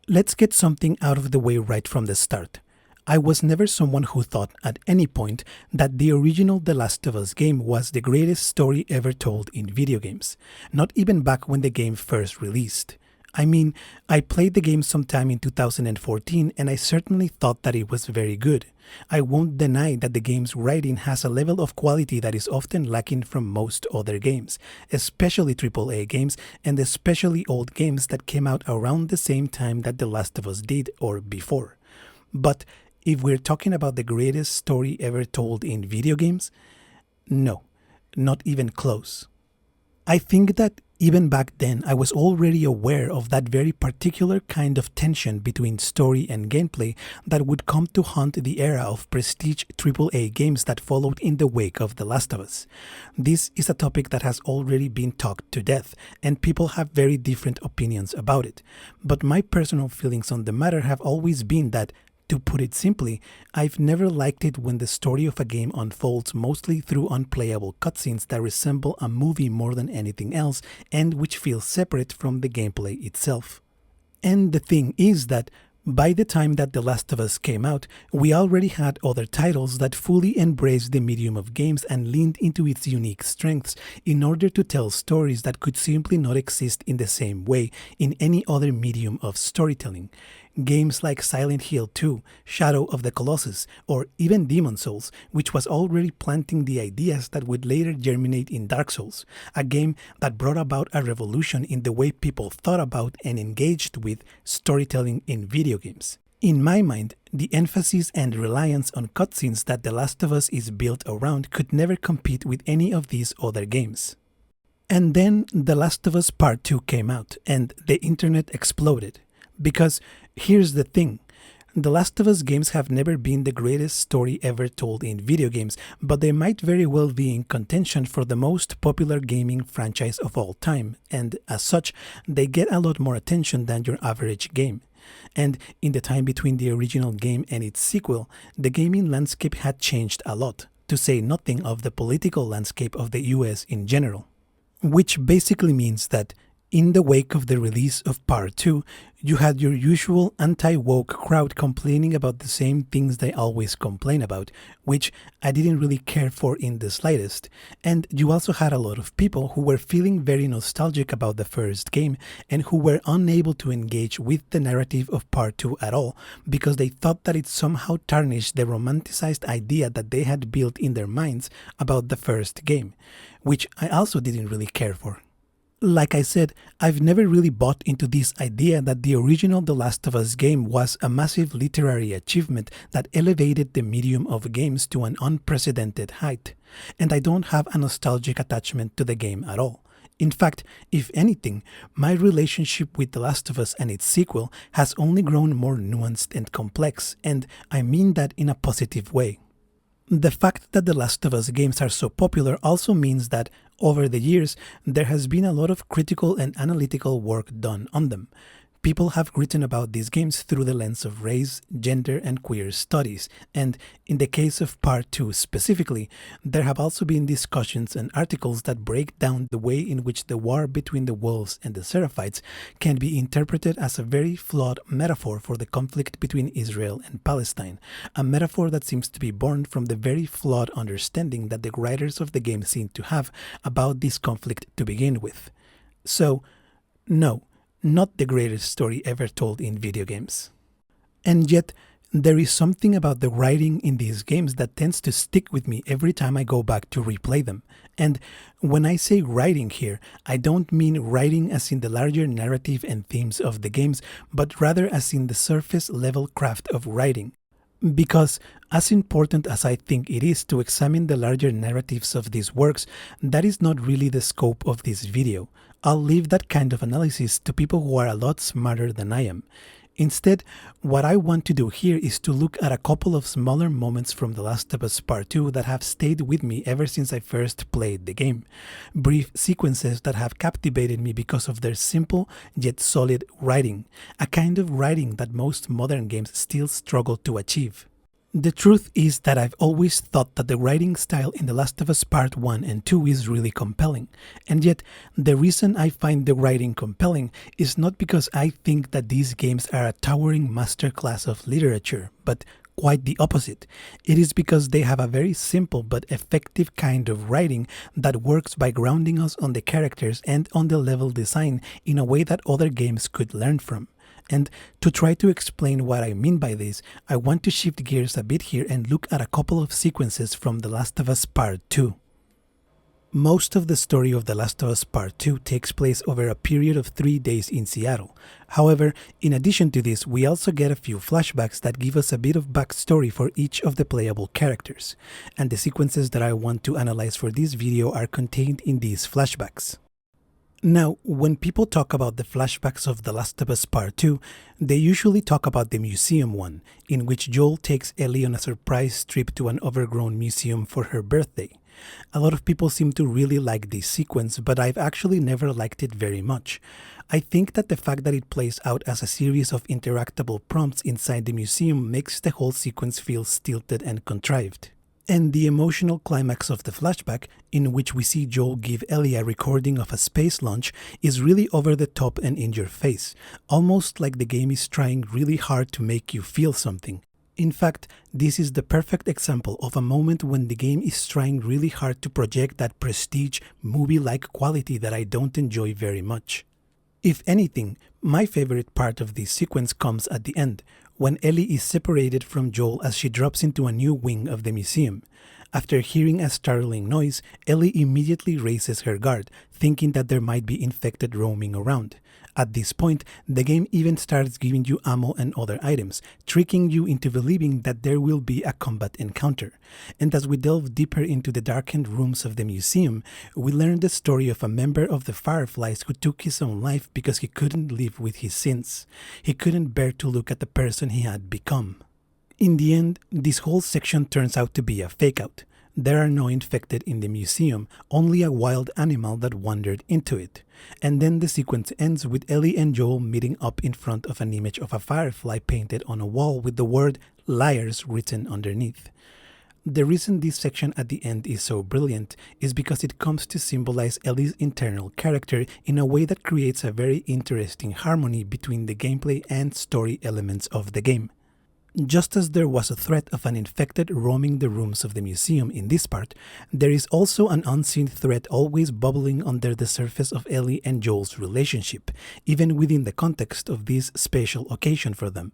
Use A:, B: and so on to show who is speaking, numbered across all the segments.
A: Let's get something out of the way right from the start. I was never someone who thought at any point that the original The Last of Us game was the greatest story ever told in video games, not even back when the game first released. I mean, I played the game sometime in 2014 and I certainly thought that it was very good. I won't deny that the game's writing has a level of quality that is often lacking from most other games, especially AAA games and especially old games that came out around the same time that The Last of Us did or before. But if we're talking about the greatest story ever told in video games, no, not even close. I think that even back then I was already aware of that very particular kind of tension between story and gameplay that would come to haunt the era of prestige AAA games that followed in the wake of The Last of Us. This is a topic that has already been talked to death, and people have very different opinions about it. But my personal feelings on the matter have always been that, to put it simply, I've never liked it when the story of a game unfolds mostly through unplayable cutscenes that resemble a movie more than anything else and which feel separate from the gameplay itself. And the thing is that by the time that The Last of Us came out, we already had other titles that fully embraced the medium of games and leaned into its unique strengths in order to tell stories that could simply not exist in the same way in any other medium of storytelling. Games like Silent Hill 2, Shadow of the Colossus, or even Demon's Souls, which was already planting the ideas that would later germinate in Dark Souls, a game that brought about a revolution in the way people thought about and engaged with storytelling in video games. In my mind, the emphasis and reliance on cutscenes that The Last of Us is built around could never compete with any of these other games. And then The Last of Us Part 2 came out, and the internet exploded. Because here's the thing, The Last of Us games have never been the greatest story ever told in video games, but they might very well be in contention for the most popular gaming franchise of all time, and as such, they get a lot more attention than your average game. And in the time between the original game and its sequel, the gaming landscape had changed a lot, to say nothing of the political landscape of the US in general. Which basically means that in the wake of the release of Part 2, you had your usual anti-woke crowd complaining about the same things they always complain about, which I didn't really care for in the slightest, and you also had a lot of people who were feeling very nostalgic about the first game and who were unable to engage with the narrative of Part 2 at all because they thought that it somehow tarnished the romanticized idea that they had built in their minds about the first game, which I also didn't really care for. Like I said, I've never really bought into this idea that the original The Last of Us game was a massive literary achievement that elevated the medium of games to an unprecedented height, and I don't have a nostalgic attachment to the game at all. In fact, if anything, my relationship with The Last of Us and its sequel has only grown more nuanced and complex, and I mean that in a positive way. The fact that The Last of Us games are so popular also means that, over the years, there has been a lot of critical and analytical work done on them. People have written about these games through the lens of race, gender, and queer studies, and in the case of Part 2 specifically, there have also been discussions and articles that break down the way in which the war between the wolves and the Seraphites can be interpreted as a very flawed metaphor for the conflict between Israel and Palestine, a metaphor that seems to be born from the very flawed understanding that the writers of the game seem to have about this conflict to begin with. So, no, not the greatest story ever told in video games. And yet, there is something about the writing in these games that tends to stick with me every time I go back to replay them. And when I say writing here, I don't mean writing as in the larger narrative and themes of the games, but rather as in the surface level craft of writing. Because, as important as I think it is to examine the larger narratives of these works, that is not really the scope of this video. I'll leave that kind of analysis to people who are a lot smarter than I am. Instead, what I want to do here is to look at a couple of smaller moments from The Last of Us Part 2 that have stayed with me ever since I first played the game. Brief sequences that have captivated me because of their simple yet solid writing, a kind of writing that most modern games still struggle to achieve. The truth is that I've always thought that the writing style in The Last of Us Part 1 and 2 is really compelling, and yet the reason I find the writing compelling is not because I think that these games are a towering masterclass of literature, but quite the opposite. It is because they have a very simple but effective kind of writing that works by grounding us on the characters and on the level design in a way that other games could learn from. And to try to explain what I mean by this, I want to shift gears a bit here and look at a couple of sequences from The Last of Us Part 2. Most of the story of The Last of Us Part 2 takes place over a period of 3 days in Seattle. However, in addition to this, we also get a few flashbacks that give us a bit of backstory for each of the playable characters. And the sequences that I want to analyze for this video are contained in these flashbacks. Now, when people talk about the flashbacks of The Last of Us Part 2, they usually talk about the museum one, in which Joel takes Ellie on a surprise trip to an overgrown museum for her birthday. A lot of people seem to really like this sequence, but I've actually never liked it very much. I think that the fact that it plays out as a series of interactable prompts inside the museum makes the whole sequence feel stilted and contrived. And the emotional climax of the flashback, in which we see Joel give Ellie a recording of a space launch, is really over the top and in your face, almost like the game is trying really hard to make you feel something. In fact, this is the perfect example of a moment when the game is trying really hard to project that prestige, movie-like quality that I don't enjoy very much. If anything, my favorite part of this sequence comes at the end, when Ellie is separated from Joel as she drops into a new wing of the museum. After hearing a startling noise, Ellie immediately raises her guard, thinking that there might be infected roaming around. At this point, the game even starts giving you ammo and other items, tricking you into believing that there will be a combat encounter. And as we delve deeper into the darkened rooms of the museum, we learn the story of a member of the Fireflies who took his own life because he couldn't live with his sins. He couldn't bear to look at the person he had become. In the end, this whole section turns out to be a fake-out. There are no infected in the museum, only a wild animal that wandered into it. And then the sequence ends with Ellie and Joel meeting up in front of an image of a firefly painted on a wall with the word "liars" written underneath. The reason this section at the end is so brilliant is because it comes to symbolize Ellie's internal character in a way that creates a very interesting harmony between the gameplay and story elements of the game. Just as there was a threat of an infected roaming the rooms of the museum in this part, there is also an unseen threat always bubbling under the surface of Ellie and Joel's relationship, even within the context of this special occasion for them.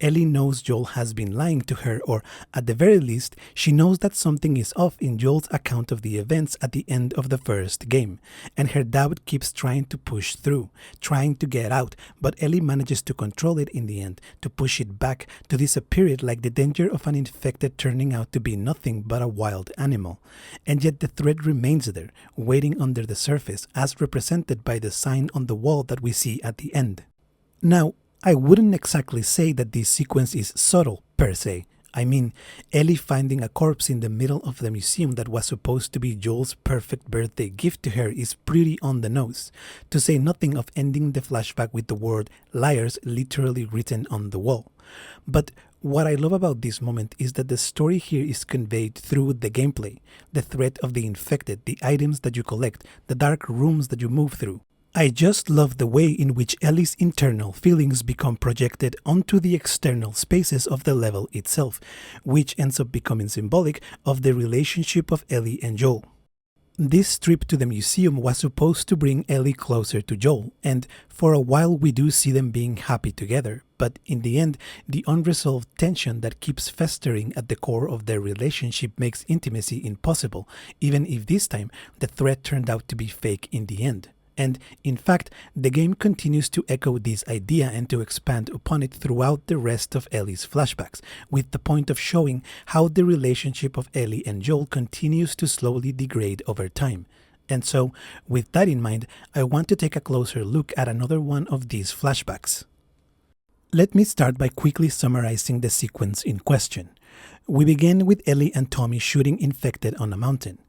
A: Ellie knows Joel has been lying to her, or at the very least, she knows that something is off in Joel's account of the events at the end of the first game, and her doubt keeps trying to push through, trying to get out, but Ellie manages to control it in the end, to push it back, to disappear it like the danger of an infected turning out to be nothing but a wild animal. And yet the threat remains there, waiting under the surface, as represented by the sign on the wall that we see at the end. Now, I wouldn't exactly say that this sequence is subtle, per se. I mean, Ellie finding a corpse in the middle of the museum that was supposed to be Joel's perfect birthday gift to her is pretty on the nose, to say nothing of ending the flashback with the word "liars" literally written on the wall. But what I love about this moment is that the story here is conveyed through the gameplay, the threat of the infected, the items that you collect, the dark rooms that you move through. I just love the way in which Ellie's internal feelings become projected onto the external spaces of the level itself, which ends up becoming symbolic of the relationship of Ellie and Joel. This trip to the museum was supposed to bring Ellie closer to Joel, and for a while we do see them being happy together, but in the end, the unresolved tension that keeps festering at the core of their relationship makes intimacy impossible, even if this time the threat turned out to be fake in the end. And, in fact, the game continues to echo this idea and to expand upon it throughout the rest of Ellie's flashbacks, with the point of showing how the relationship of Ellie and Joel continues to slowly degrade over time. And so, with that in mind, I want to take a closer look at another one of these flashbacks. Let me start by quickly summarizing the sequence in question. We begin with Ellie and Tommy shooting infected on a mountain,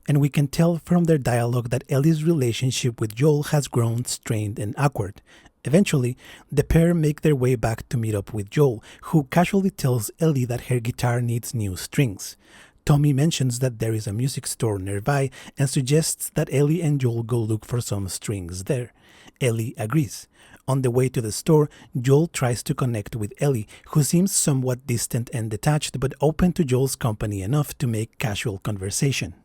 A: and we can tell from their dialogue that Ellie's relationship with Joel has grown strained and awkward. Eventually, the pair make their way back to meet up with Joel, who casually tells Ellie that her guitar needs new strings. Tommy mentions that there is a music store nearby and suggests that Ellie and Joel go look for some strings there. Ellie agrees. On the way to the store, Joel tries to connect with Ellie, who seems somewhat distant and detached but open to Joel's company enough to make casual conversation.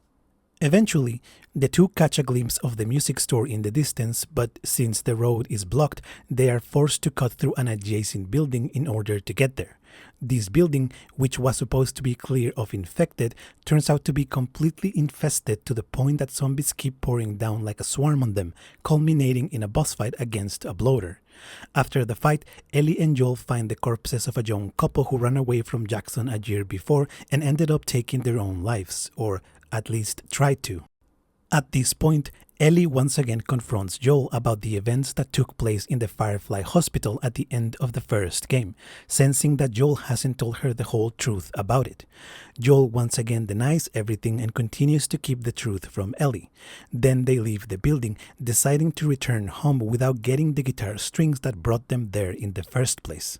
A: Eventually, the two catch a glimpse of the music store in the distance, but since the road is blocked, they are forced to cut through an adjacent building in order to get there. This building, which was supposed to be clear of infected, turns out to be completely infested to the point that zombies keep pouring down like a swarm on them, culminating in a boss fight against a bloater. After the fight, Ellie and Joel find the corpses of a young couple who ran away from Jackson a year before and ended up taking their own lives, or at least tried to. At this point, Ellie once again confronts Joel about the events that took place in the Firefly Hospital at the end of the first game, sensing that Joel hasn't told her the whole truth about it. Joel once again denies everything and continues to keep the truth from Ellie. Then they leave the building, deciding to return home without getting the guitar strings that brought them there in the first place.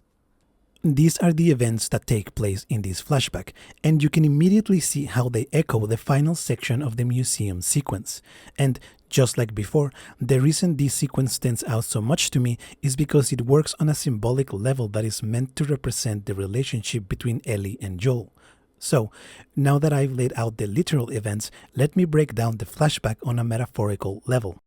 A: These are the events that take place in this flashback, and you can immediately see how they echo the final section of the museum sequence. And just like before, the reason this sequence stands out so much to me is because it works on a symbolic level that is meant to represent the relationship between Ellie and Joel. So, now that I've laid out the literal events, let me break down the flashback on a metaphorical level.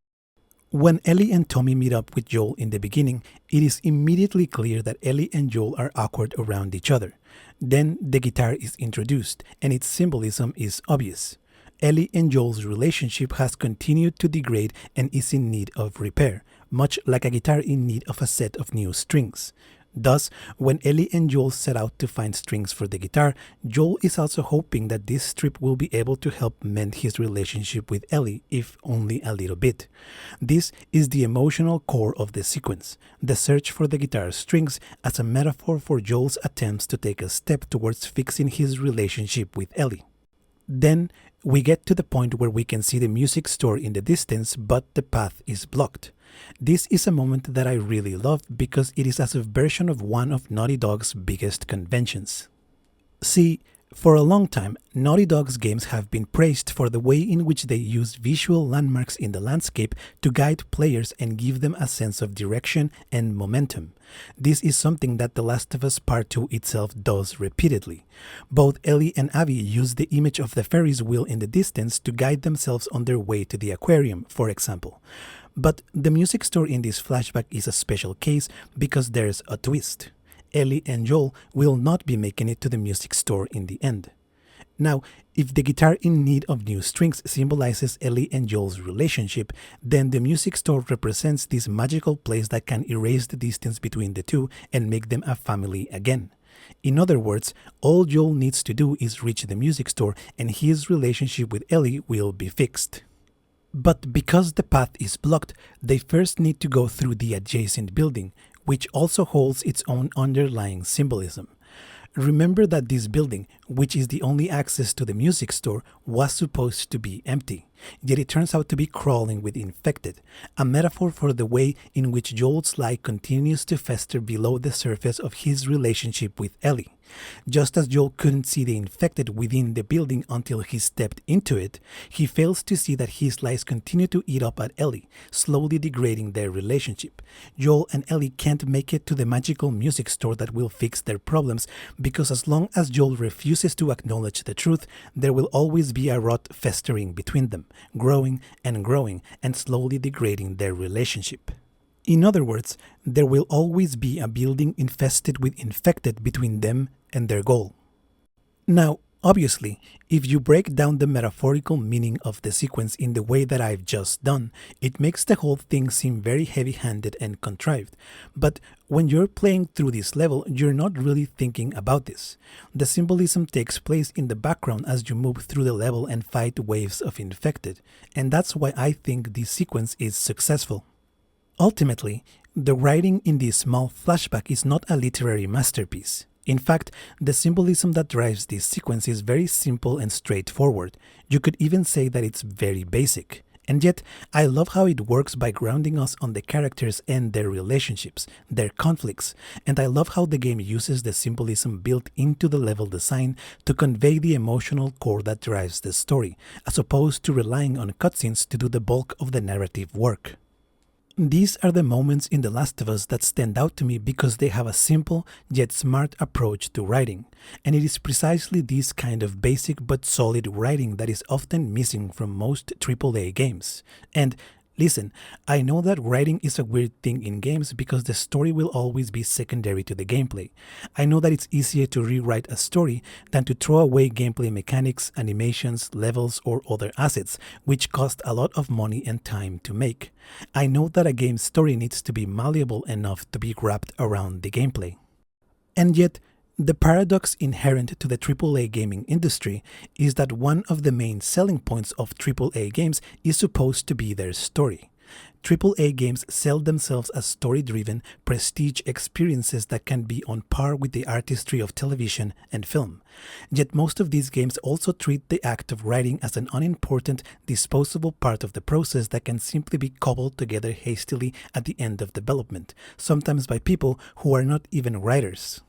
A: When Ellie and Tommy meet up with Joel in the beginning, it is immediately clear that Ellie and Joel are awkward around each other. Then the guitar is introduced, and its symbolism is obvious. Ellie and Joel's relationship has continued to degrade and is in need of repair, much like a guitar in need of a set of new strings. Thus, when Ellie and Joel set out to find strings for the guitar, Joel is also hoping that this trip will be able to help mend his relationship with Ellie, if only a little bit. This is the emotional core of the sequence, the search for the guitar strings as a metaphor for Joel's attempts to take a step towards fixing his relationship with Ellie. Then, we get to the point where we can see the music store in the distance, but the path is blocked. This is a moment that I really loved because it is a subversion of one of Naughty Dog's biggest conventions. See, for a long time, Naughty Dog's games have been praised for the way in which they use visual landmarks in the landscape to guide players and give them a sense of direction and momentum. This is something that The Last of Us Part 2 itself does repeatedly. Both Ellie and Abby use the image of the Ferris wheel in the distance to guide themselves on their way to the aquarium, for example. But the music store in this flashback is a special case because there's a twist. Ellie and Joel will not be making it to the music store in the end. Now, if the guitar in need of new strings symbolizes Ellie and Joel's relationship, then the music store represents this magical place that can erase the distance between the two and make them a family again. In other words, all Joel needs to do is reach the music store and his relationship with Ellie will be fixed. But because the path is blocked, they first need to go through the adjacent building, which also holds its own underlying symbolism. Remember that this building, which is the only access to the music store, was supposed to be empty, yet it turns out to be crawling with infected, a metaphor for the way in which Joel's lie continues to fester below the surface of his relationship with Ellie. Just as Joel couldn't see the infected within the building until he stepped into it, he fails to see that his lies continue to eat up at Ellie, slowly degrading their relationship. Joel and Ellie can't make it to the magical music store that will fix their problems because as long as Joel refuses to acknowledge the truth, there will always be a rot festering between them, growing and slowly degrading their relationship. In other words, there will always be a building infested with infected between them and their goal. Now, obviously, if you break down the metaphorical meaning of the sequence in the way that I've just done, it makes the whole thing seem very heavy-handed and contrived. But when you're playing through this level, you're not really thinking about this. The symbolism takes place in the background as you move through the level and fight waves of infected, and that's why I think this sequence is successful. Ultimately, the writing in this small flashback is not a literary masterpiece. In fact, the symbolism that drives this sequence is very simple and straightforward. You could even say that it's very basic. And yet, I love how it works by grounding us on the characters and their relationships, their conflicts, and I love how the game uses the symbolism built into the level design to convey the emotional core that drives the story, as opposed to relying on cutscenes to do the bulk of the narrative work. These are the moments in The Last of Us that stand out to me because they have a simple yet smart approach to writing, and it is precisely this kind of basic but solid writing that is often missing from most AAA games. And listen, I know that writing is a weird thing in games because the story will always be secondary to the gameplay. I know that it's easier to rewrite a story than to throw away gameplay mechanics, animations, levels, or other assets, which cost a lot of money and time to make. I know that a game's story needs to be malleable enough to be wrapped around the gameplay. And yet, the paradox inherent to the AAA gaming industry is that one of the main selling points of AAA games is supposed to be their story. AAA games sell themselves as story-driven, prestige experiences that can be on par with the artistry of television and film. Yet most of these games also treat the act of writing as an unimportant, disposable part of the process that can simply be cobbled together hastily at the end of development, sometimes by people who are not even writers.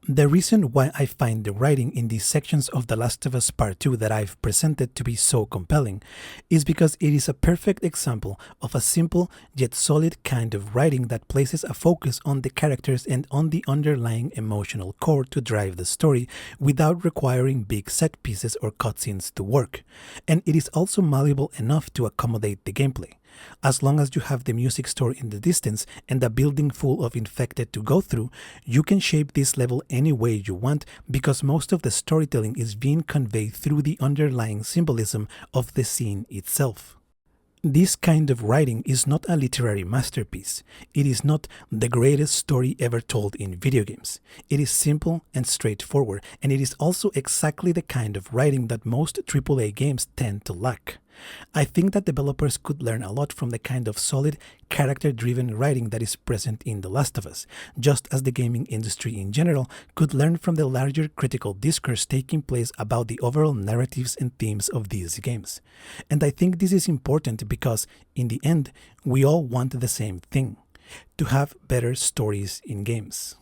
A: The reason why I find the writing in these sections of The Last of Us Part 2 that I've presented to be so compelling is because it is a perfect example of a simple yet solid kind of writing that places a focus on the characters and on the underlying emotional core to drive the story without requiring big set pieces or cutscenes to work. And it is also malleable enough to accommodate the gameplay. As long as you have the music store in the distance and a building full of infected to go through, you can shape this level any way you want because most of the storytelling is being conveyed through the underlying symbolism of the scene itself. This kind of writing is not a literary masterpiece. It is not the greatest story ever told in video games. It is simple and straightforward, and it is also exactly the kind of writing that most AAA games tend to lack. I think that developers could learn a lot from the kind of solid, character-driven writing that is present in The Last of Us, just as the gaming industry in general could learn from the larger critical discourse taking place about the overall narratives and themes of these games. And I think this is important because, in the end, we all want the same thing: to have better stories in games.